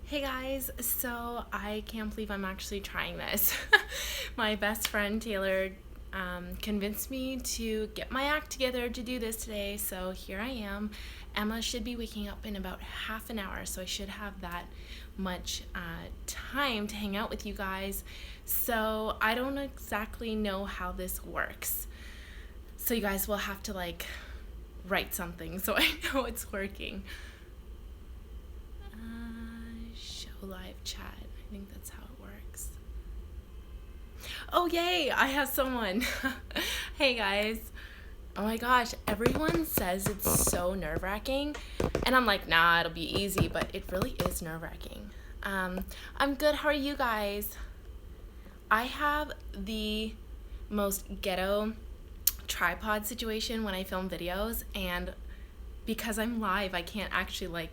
Hey guys, so I can't believe I'm actually trying this. My best friend Taylor convinced me to get my act together to do this today, so here I am. Emma should be waking up in about half an hour, so I should have that much time to hang out with you guys. So I don't exactly know how this works. So you guys will have to write something so I know it's working. Show live chat. I think that's how it works. Oh, yay! I have someone. Hey, guys. Oh my gosh, everyone says it's so nerve-wracking. And I'm like, nah, it'll be easy, but it really is nerve-wracking. I'm good. How are you guys? I have the most ghetto tripod situation when I film videos, and because I'm live, I can't actually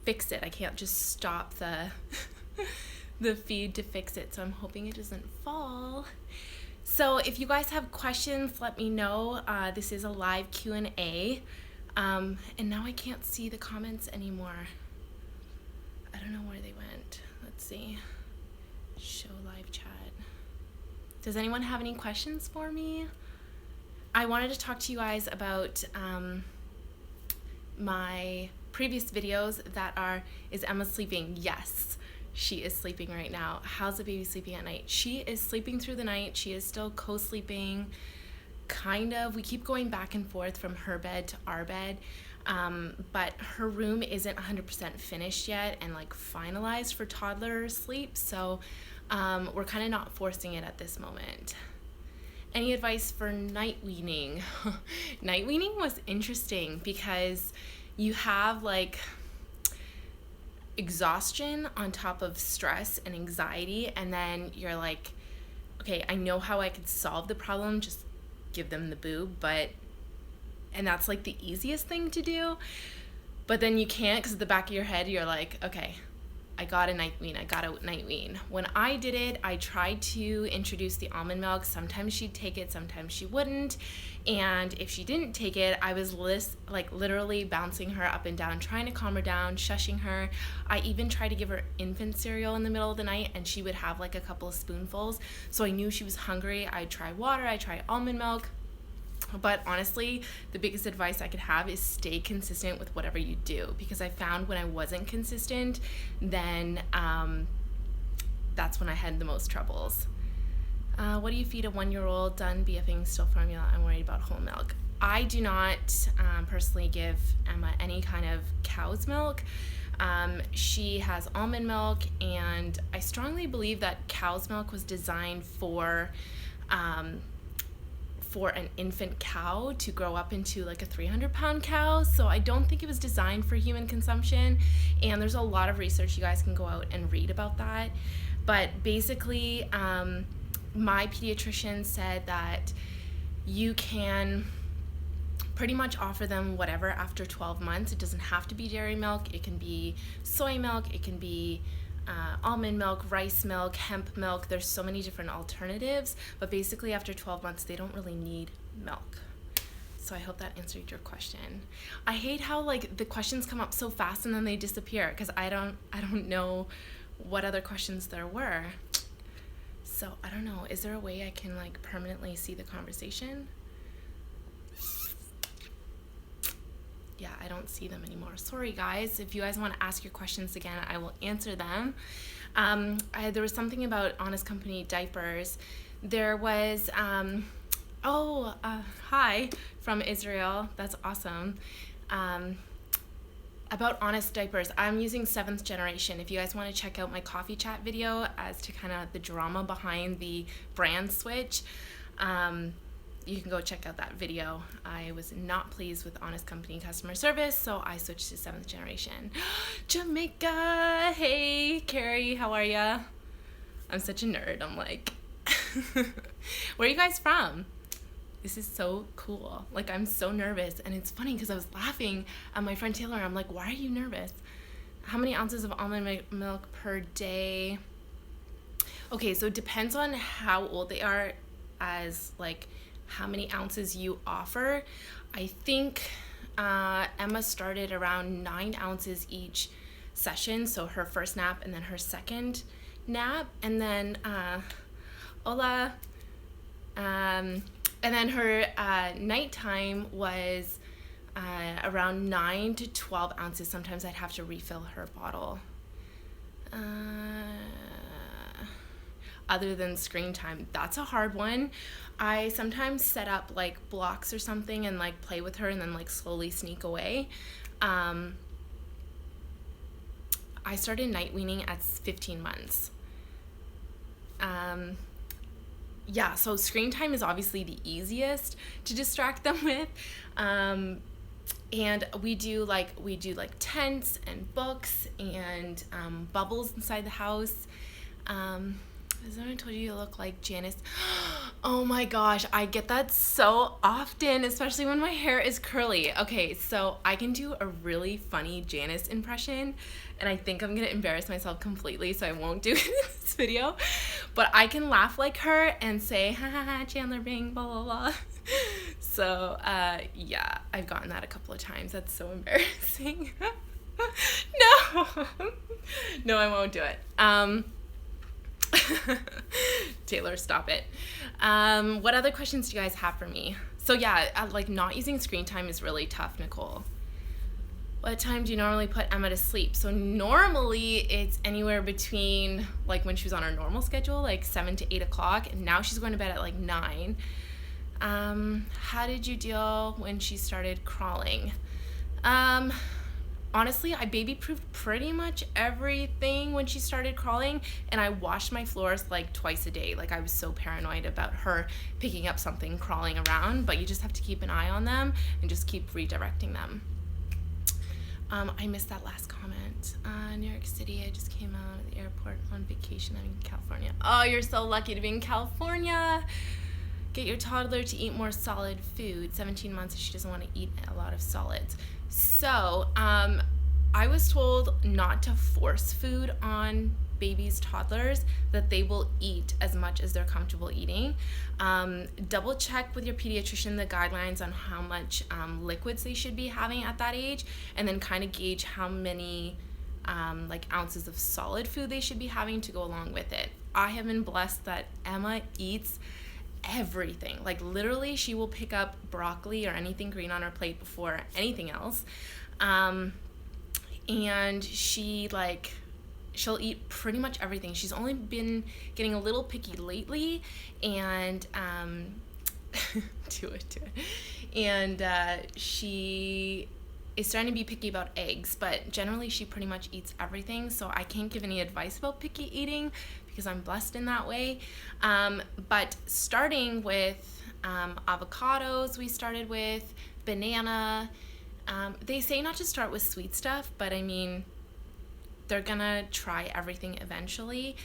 fix it. I can't just stop the the feed to fix it, so I'm hoping it doesn't fall. So if you guys have questions, let me know. This is a live Q&A, and now I can't see the comments anymore. I don't know where they went. Let's see. Show live chat. Does anyone have any questions for me? I wanted to talk to you guys about my previous videos that is Emma sleeping? Yes, she is sleeping right now. How's the baby sleeping at night? She is sleeping through the night. She is still co-sleeping, kind of. We keep going back and forth from her bed to our bed, but her room isn't 100% finished yet and finalized for toddler sleep, so we're kind of not forcing it at this moment. Any advice for night weaning? Night weaning was interesting because you have exhaustion on top of stress and anxiety, and then you're like, okay, I know how I could solve the problem, just give them the boob, and that's the easiest thing to do, but then you can't, because at the back of your head you're like, okay, I got a night wean. When I did it, I tried to introduce the almond milk. Sometimes she'd take it, sometimes she wouldn't. And if she didn't take it, I was literally bouncing her up and down, trying to calm her down, shushing her. I even tried to give her infant cereal in the middle of the night, and she would have a couple of spoonfuls. So I knew she was hungry. I'd try water, I'd try almond milk. But honestly, the biggest advice I could have is stay consistent with whatever you do, because I found when I wasn't consistent, then that's when I had the most troubles. What do you feed a 1-year-old? Done BFing, still formula. I'm worried about whole milk. I do not personally give Emma any kind of cow's milk. She has almond milk, and I strongly believe that cow's milk was designed for an infant cow to grow up into a 300-pound cow, so I don't think it was designed for human consumption, and there's a lot of research. You guys can go out and read about that, but basically my pediatrician said that you can pretty much offer them whatever after 12 months. It doesn't have to be dairy milk. It can be soy milk, it can be almond milk, rice milk, hemp milk. There's so many different alternatives, but basically after 12 months they don't really need milk. So I hope that answered your question. I hate how the questions come up so fast and then they disappear, because I don't know what other questions there were. So I don't know, is there a way I can permanently see the conversation? Yeah, I don't see them anymore. Sorry guys, if you guys want to ask your questions again, I will answer them. There was something about Honest Company diapers. There was, hi from Israel, that's awesome. About Honest diapers, I'm using 7th generation. If you guys want to check out my coffee chat video as to kind of the drama behind the brand switch, you can go check out that video. I was not pleased with Honest Company customer service, so I switched to 7th generation. Jamaica! Hey, Carrie, how are ya? I'm such a nerd. I'm where are you guys from? This is so cool. I'm so nervous, and it's funny because I was laughing at my friend Taylor. I'm like, why are you nervous? How many ounces of almond milk per day? Okay, so it depends on how old they are, as how many ounces you offer. I think Emma started around 9 ounces each sessions. So her first nap and then her second nap, and then hola. And then her nighttime was around 9 to 12 ounces. Sometimes I'd have to refill her bottle. Other than screen time, that's a hard one. I sometimes set up like blocks or something and like play with her and then like slowly sneak away. I started night weaning at 15 months. Yeah, so screen time is obviously the easiest to distract them with. And we do like tents and books and bubbles inside the house. Has anyone told you you look like Janice? Oh my gosh, I get that so often, especially when my hair is curly. Okay, so I can do a really funny Janice impression, and I think I'm gonna embarrass myself completely, so I won't do it in this video. But I can laugh like her and say, ha ha ha, Chandler Bing, blah blah blah. So yeah, I've gotten that a couple of times. That's so embarrassing. No, I won't do it. Taylor, stop it. What other questions do you guys have for me? So yeah, like not using screen time is really tough, Nicole. What time do you normally put Emma to sleep? So normally it's anywhere between, like when she was on her normal schedule, like 7 to 8 o'clock, and now she's going to bed at like 9. How did you deal when she started crawling? Honestly, I baby-proofed pretty much everything when she started crawling, and I washed my floors like twice a day. Like I was so paranoid about her picking up something crawling around, but you just have to keep an eye on them and just keep redirecting them. I missed that last comment. New York City, I just came out of the airport on vacation. I'm in California. Oh, you're so lucky to be in California. Get your toddler to eat more solid food. 17 months and she doesn't want to eat a lot of solids. So I was told not to force food on babies, toddlers, that they will eat as much as they're comfortable eating. Double check with your pediatrician the guidelines on how much liquids they should be having at that age, and then kind of gauge how many like ounces of solid food they should be having to go along with it. I have been blessed that Emma eats everything. Like literally she will pick up broccoli or anything green on her plate before anything else. And she'll eat pretty much everything. She's only been getting a little picky lately, and do it. And she is starting to be picky about eggs, but generally she pretty much eats everything. So I can't give any advice about picky eating because I'm blessed in that way. But starting with avocados, we started with banana. They say not to start with sweet stuff, but I mean, they're gonna try everything eventually.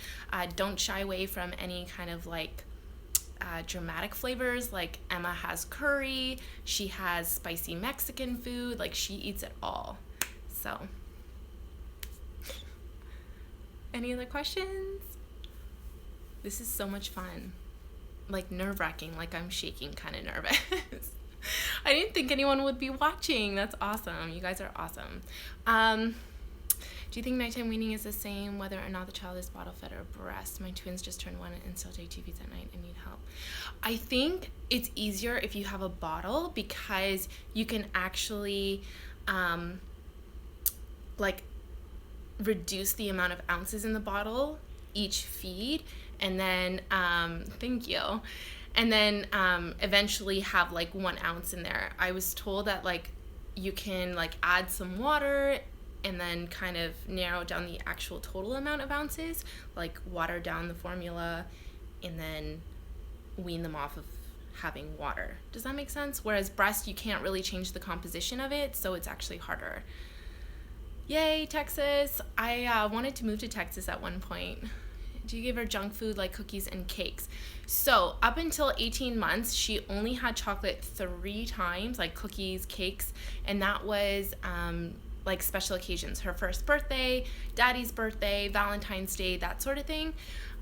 Don't shy away from any kind of like dramatic flavors. Like Emma has curry, she has spicy Mexican food, like she eats it all. So, any other questions? This is so much fun. Like nerve-wracking, like I'm shaking, kind of nervous. I didn't think anyone would be watching. That's awesome. You guys are awesome. Do you think nighttime weaning is the same whether or not the child is bottle fed or breast? My twins just turned 1 and still take TVs at night and need help. I think it's easier if you have a bottle because you can actually like reduce the amount of ounces in the bottle each feed, and then thank you. And then eventually have like 1 ounce in there. I was told that like you can like add some water and then kind of narrow down the actual total amount of ounces, like water down the formula and then wean them off of having water. Does that make sense? Whereas breast, you can't really change the composition of it, so it's actually harder. Yay, Texas. I wanted to move to Texas at one point. Do you give her junk food like cookies and cakes? So up until 18 months, she only had chocolate 3 times, like cookies, cakes, and that was like special occasions. Her first birthday, daddy's birthday, Valentine's Day, that sort of thing.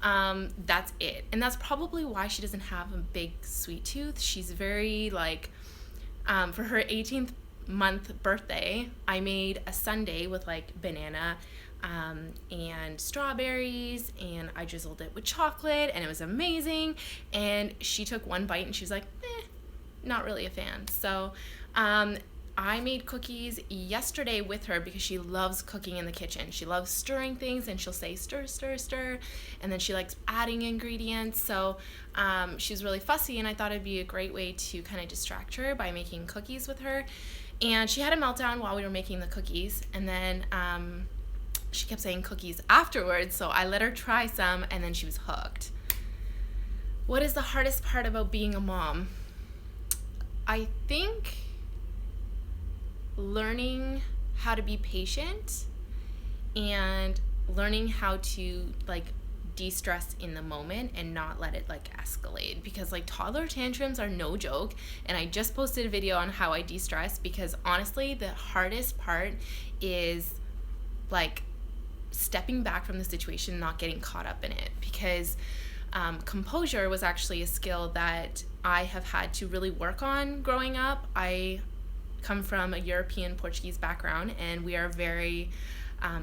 That's it. And that's probably why she doesn't have a big sweet tooth. She's very like, for her 18th month birthday, I made a sundae with like banana and strawberries, and I drizzled it with chocolate, and it was amazing. And she took one bite and she was like, not really a fan. So I made cookies yesterday with her because she loves cooking in the kitchen. She loves stirring things, and she'll say stir, stir, stir, and then she likes adding ingredients. So she was really fussy, and I thought it'd be a great way to kind of distract her by making cookies with her. And she had a meltdown while we were making the cookies, and then she kept saying cookies afterwards, so I let her try some, and then she was hooked. What is the hardest part about being a mom? I think learning how to be patient and learning how to like de-stress in the moment and not let it like escalate, because like toddler tantrums are no joke. And I just posted a video on how I de-stress, because honestly the hardest part is like stepping back from the situation, not getting caught up in it, because composure was actually a skill that I have had to really work on growing up. I come from a European Portuguese background, and we are very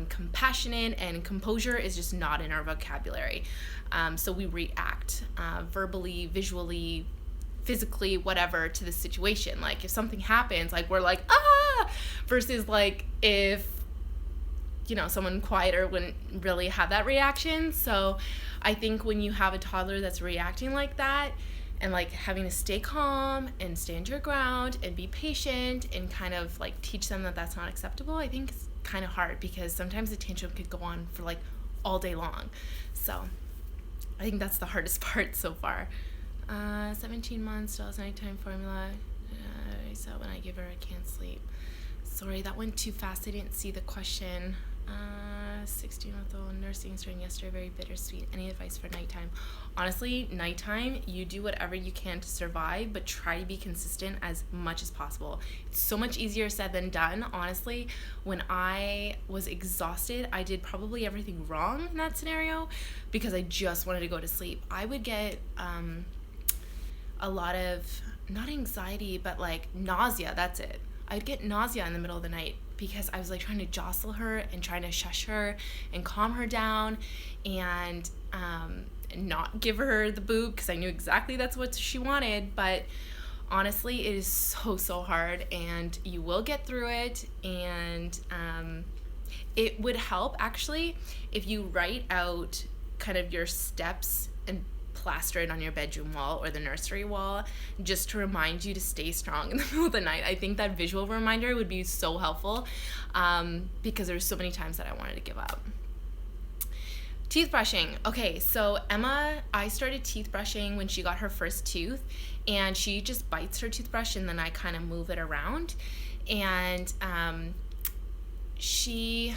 compassionate, and composure is just not in our vocabulary. So we react verbally, visually, physically, whatever, to the situation. Like if something happens, like we're like, ah, versus like if, you know, someone quieter wouldn't really have that reaction. So I think when you have a toddler that's reacting like that, and like having to stay calm and stand your ground and be patient and kind of like teach them that that's not acceptable, I think it's kind of hard, because sometimes the tantrum could go on for like all day long. So I think that's the hardest part so far. 17 months, still has nighttime formula. So when I give her, I can't sleep. Sorry, that went too fast. I didn't see the question. 16-month-old nursing starting yesterday, very bittersweet. Any advice for nighttime? Honestly, nighttime, you do whatever you can to survive, but try to be consistent as much as possible. It's so much easier said than done. Honestly, when I was exhausted, I did probably everything wrong in that scenario because I just wanted to go to sleep. I would get a lot of, not anxiety, but like nausea. That's it. I'd get nausea in the middle of the night because I was like trying to jostle her and trying to shush her and calm her down and not give her the boob, because I knew exactly that's what she wanted. But honestly, it is so hard, and you will get through it. And it would help actually if you write out kind of your steps and plaster it on your bedroom wall or the nursery wall, just to remind you to stay strong in the middle of the night. I think that visual reminder would be so helpful, because there's so many times that I wanted to give up. Teeth brushing. Okay, so Emma, I started teeth brushing when she got her first tooth, and she just bites her toothbrush and then I kind of move it around. And she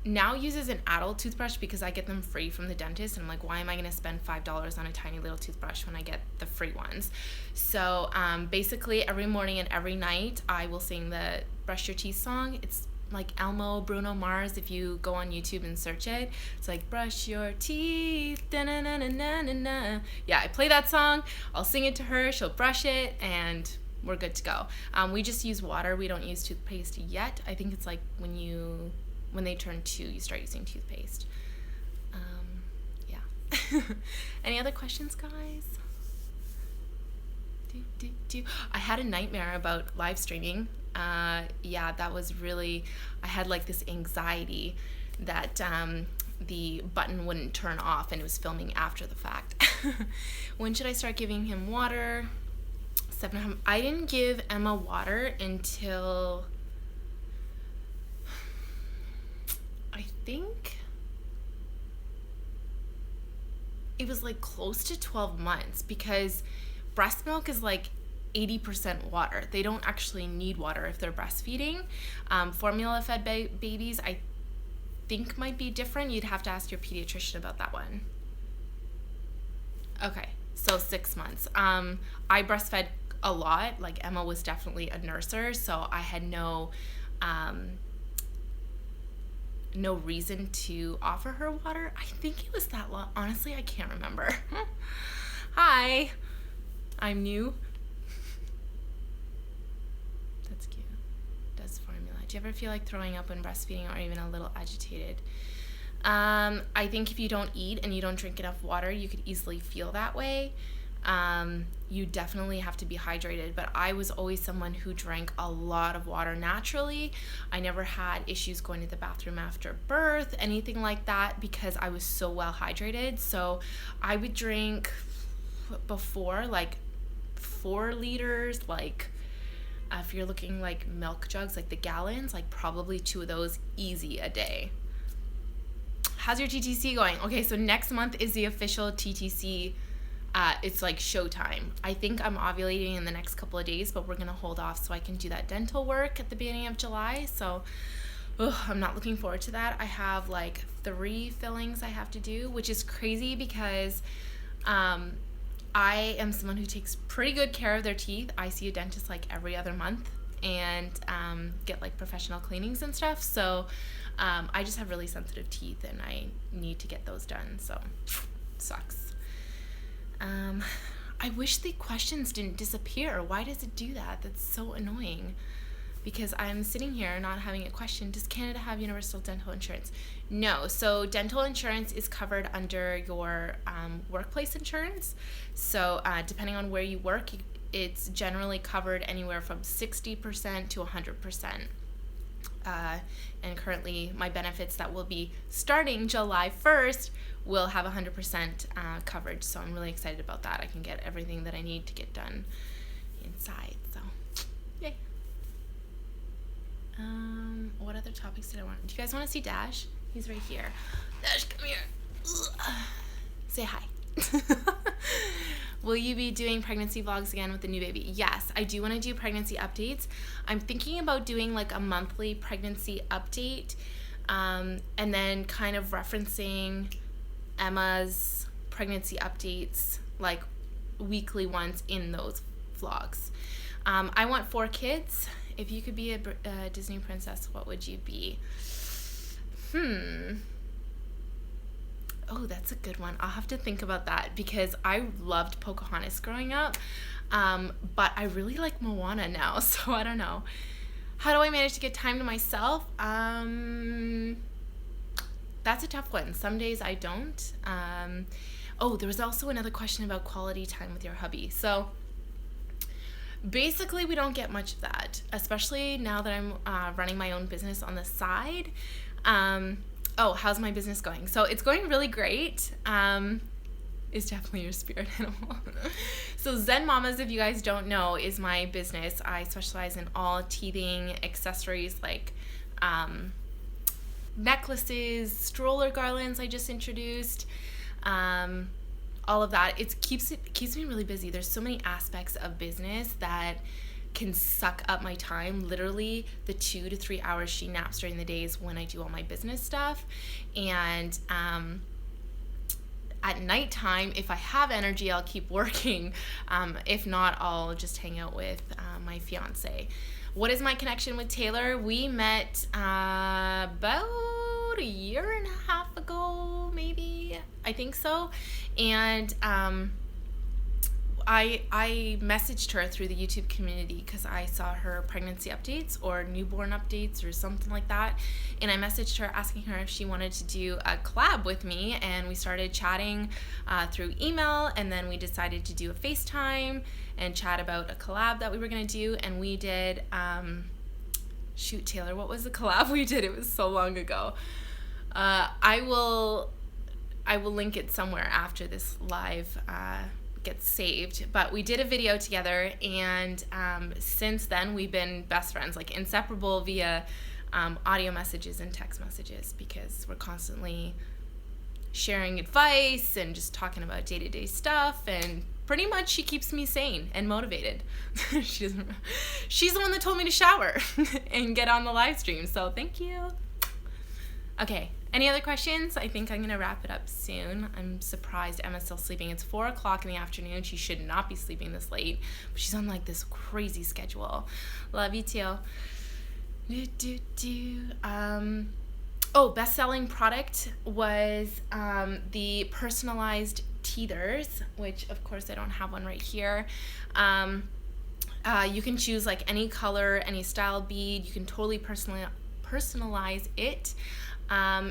now uses an adult toothbrush because I get them free from the dentist, and I'm like, why am I going to spend $5 on a tiny little toothbrush when I get the free ones? So basically every morning and every night I will sing the brush your teeth song. It's like Elmo, Bruno Mars. If you go on YouTube and search it, it's like brush your teeth, da-na-na-na-na-na-na. Yeah, I play that song, I'll sing it to her, she'll brush it, and we're good to go. We just use water. We don't use toothpaste yet. I think it's like when they turn 2, you start using toothpaste. Yeah. Any other questions, guys? I had a nightmare about live streaming. Yeah, that was really, I had like this anxiety that the button wouldn't turn off, and it was filming after the fact. When should I start giving him water? 7. I didn't give Emma water until I think it was like close to 12 months, because breast milk is like 80% water. They don't actually need water if they're breastfeeding. Formula fed babies, I think might be different. You'd have to ask your pediatrician about that one. Okay, so 6 months. I breastfed a lot. Like Emma was definitely a nurser, so I had no reason to offer her water. I think it was that long. Honestly, I can't remember. Hi, I'm new. That's cute. Do you ever feel like throwing up when breastfeeding or even a little agitated? I think if you don't eat and you don't drink enough water, you could easily feel that way. You definitely have to be hydrated, but I was always someone who drank a lot of water naturally. I never had issues going to the bathroom after birth, anything like that, because I was so well hydrated. So I would drink before like 4 liters, like if you're looking like milk jugs, like the gallons, like probably 2 of those easy a day. How's your TTC going? Okay, so next month is the official TTC. It's like showtime. I think I'm ovulating in the next couple of days, but we're gonna hold off so I can do that dental work at the beginning of July. So I'm not looking forward to that. I have like 3 fillings I have to do, which is crazy because I am someone who takes pretty good care of their teeth. I see a dentist like every other month and get like professional cleanings and stuff. So I just have really sensitive teeth and I need to get those done. So sucks. I wish the questions didn't disappear. Why does it do that? That's so annoying. Because I'm sitting here not having a question. Does Canada have universal dental insurance? No. So dental insurance is covered under your workplace insurance. So depending on where you work, it's generally covered anywhere from 60% to 100%. And currently my benefits that will be starting July 1st will have 100% coverage. So I'm really excited about that. I can get everything that I need to get done inside. So yay. What other topics did I want? Do you guys want to see Dash? He's right here. Dash, come here. Ugh. Say hi. Will you be doing pregnancy vlogs again with the new baby? Yes, I do want to do pregnancy updates. I'm thinking about doing like a monthly pregnancy update, and then kind of referencing Emma's pregnancy updates, like weekly ones in those vlogs. I want 4 kids. If you could be a Disney princess, what would you be? Oh, that's a good one. I'll have to think about that because I loved Pocahontas growing up, but I really like Moana now, so I don't know. How do I manage to get time to myself? That's a tough one. Some days I don't. There was also another question about quality time with your hubby. So basically, we don't get much of that, especially now that I'm running my own business on the side. How's my business going? So it's going really great. It's definitely your spirit animal. So Zen Mamas, if you guys don't know, is my business. I specialize in all teething accessories like necklaces, stroller garlands I just introduced, all of that. It keeps me really busy. There's so many aspects of business that can suck up my time. Literally the 2 to 3 hours she naps during the days when I do all my business stuff. And at nighttime, if I have energy, I'll keep working. If not, I'll just hang out with my fiance. What is my connection with Taylor? We met about a year and a half ago, maybe. I think so. And I messaged her through the YouTube community because I saw her pregnancy updates or newborn updates or something like that. And I messaged her asking her if she wanted to do a collab with me. And we started chatting through email. And then we decided to do a FaceTime and chat about a collab that we were going to do. And we did, Taylor, what was the collab we did? It was so long ago. I will link it somewhere after this live gets saved, but we did a video together, and since then we've been best friends, like inseparable via audio messages and text messages, because we're constantly sharing advice and just talking about day-to-day stuff, and pretty much she keeps me sane and motivated. She's the one that told me to shower and get on the live stream, so thank you. Okay, any other questions? I think I'm going to wrap it up soon. I'm surprised Emma's still sleeping. It's 4 o'clock in the afternoon. She should not be sleeping this late, but she's on like this crazy schedule. Love you too. Best-selling product was the personalized teethers, which of course I don't have one right here. You can choose like any color, any style bead. You can totally personalize it.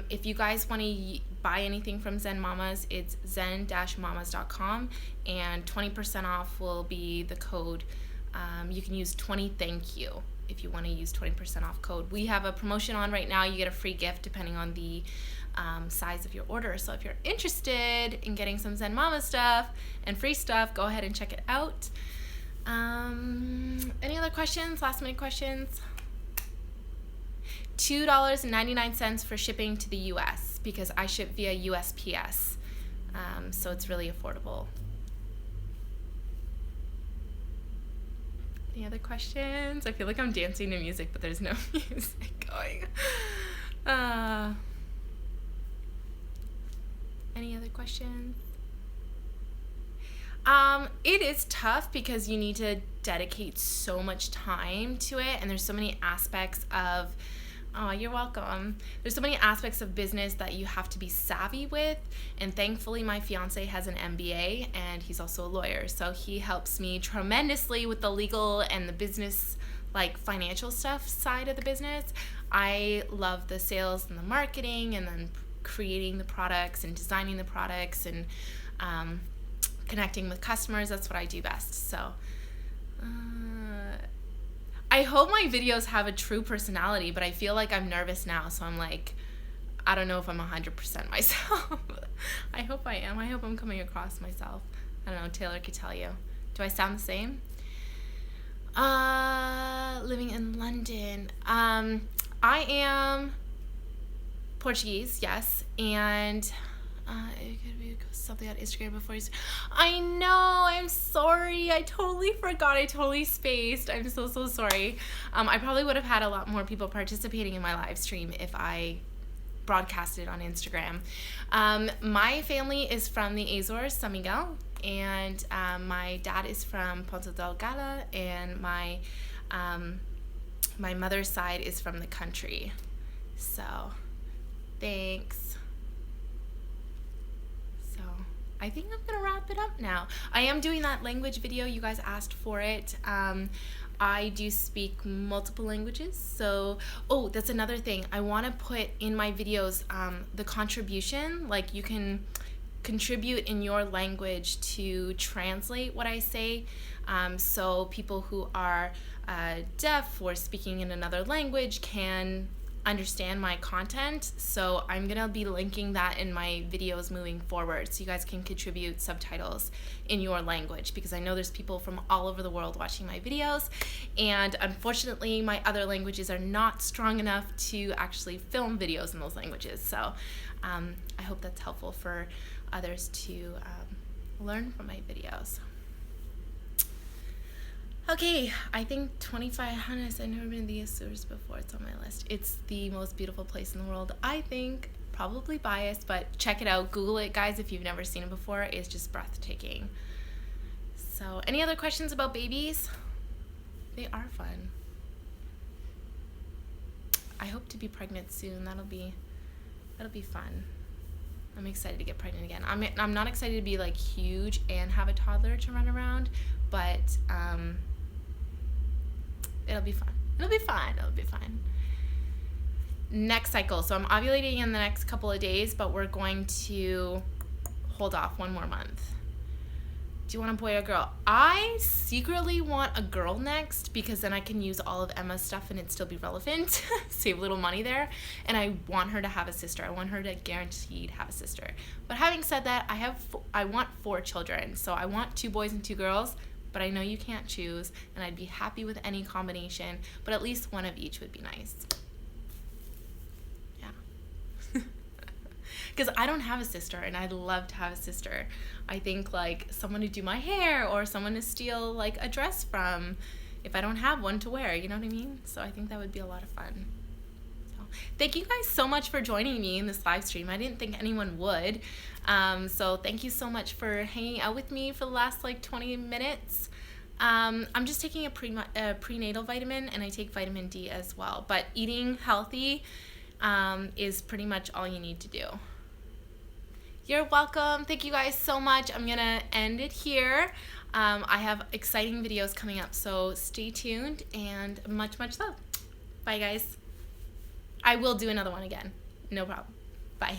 If you guys want to buy anything from Zen Mamas, it's zen-mamas.com, and 20% off will be the code. You can use 20 thank you if you want to use 20% off code. We have a promotion on right now. You get a free gift depending on the size of your order. So if you're interested in getting some Zen Mama stuff and free stuff, go ahead and check it out. Any other questions? Last minute questions? $2.99 for shipping to the US because I ship via USPS. So it's really affordable. Any other questions? I feel like I'm dancing to music, but there's no music going. Any other questions? It is tough because you need to dedicate so much time to it, and there's so many aspects of, oh, you're welcome. There's so many aspects of business that you have to be savvy with, and thankfully my fiance has an MBA and he's also a lawyer, so he helps me tremendously with the legal and the business, like financial stuff side of the business. I love the sales and the marketing and then creating the products and designing the products and connecting with customers. That's what I do best. So I hope my videos have a true personality, but I feel like I'm nervous now, so I'm like, I don't know if I'm 100% myself. I hope I am. I hope I'm coming across myself. I don't know, Taylor could tell you. Do I sound the same? Living in London. I am Portuguese, yes, and it could be something on Instagram before you. I know, I'm sorry. I totally forgot. I totally spaced. I'm so sorry. I probably would have had a lot more people participating in my live stream if I broadcasted on Instagram. My family is from the Azores, San Miguel, and my dad is from Ponta Delgada, and my mother's side is from the country. So, thanks. So, I think I'm gonna wrap it up now. I am doing that language video. You guys asked for it. I do speak multiple languages. So, oh, that's another thing. I want to put in my videos the contribution. Like, you can contribute in your language to translate what I say. So people who are deaf or speaking in another language can understand my content. So I'm gonna be linking that in my videos moving forward, so you guys can contribute subtitles in your language, because I know there's people from all over the world watching my videos, and unfortunately my other languages are not strong enough to actually film videos in those languages. So I hope that's helpful for others to learn from my videos. Okay, I think 2500. I've never been to the Azores before. It's on my list. It's the most beautiful place in the world, I think. Probably biased, but check it out. Google it, guys, if you've never seen it before. It's just breathtaking. So, any other questions about babies? They are fun. I hope to be pregnant soon. That'll be fun. I'm excited to get pregnant again. I'm not excited to be like huge and have a toddler to run around, but it'll be fun. It'll be fun. Next cycle. So I'm ovulating in the next couple of days, but we're going to hold off one more month. Do you want a boy or girl? I secretly want a girl next, because then I can use all of Emma's stuff and it still be relevant. Save a little money there. And I want her to have a sister. I want her to guaranteed have a sister. But having said that, I want 4 children. So I want 2 boys and 2 girls. But I know you can't choose, and I'd be happy with any combination, but at least one of each would be nice. Yeah. Because I don't have a sister, and I'd love to have a sister. I think, like, someone to do my hair, or someone to steal, like, a dress from, if I don't have one to wear, you know what I mean? So I think that would be a lot of fun. So, thank you guys so much for joining me in this live stream. I didn't think anyone would. So thank you so much for hanging out with me for the last like 20 minutes. I'm just taking a prenatal vitamin, and I take vitamin D as well, but eating healthy is pretty much all you need to do. You're welcome. Thank you guys so much. I'm gonna end it here. I have exciting videos coming up, so stay tuned, and much love. Bye guys. I will do another one again. No problem. Bye.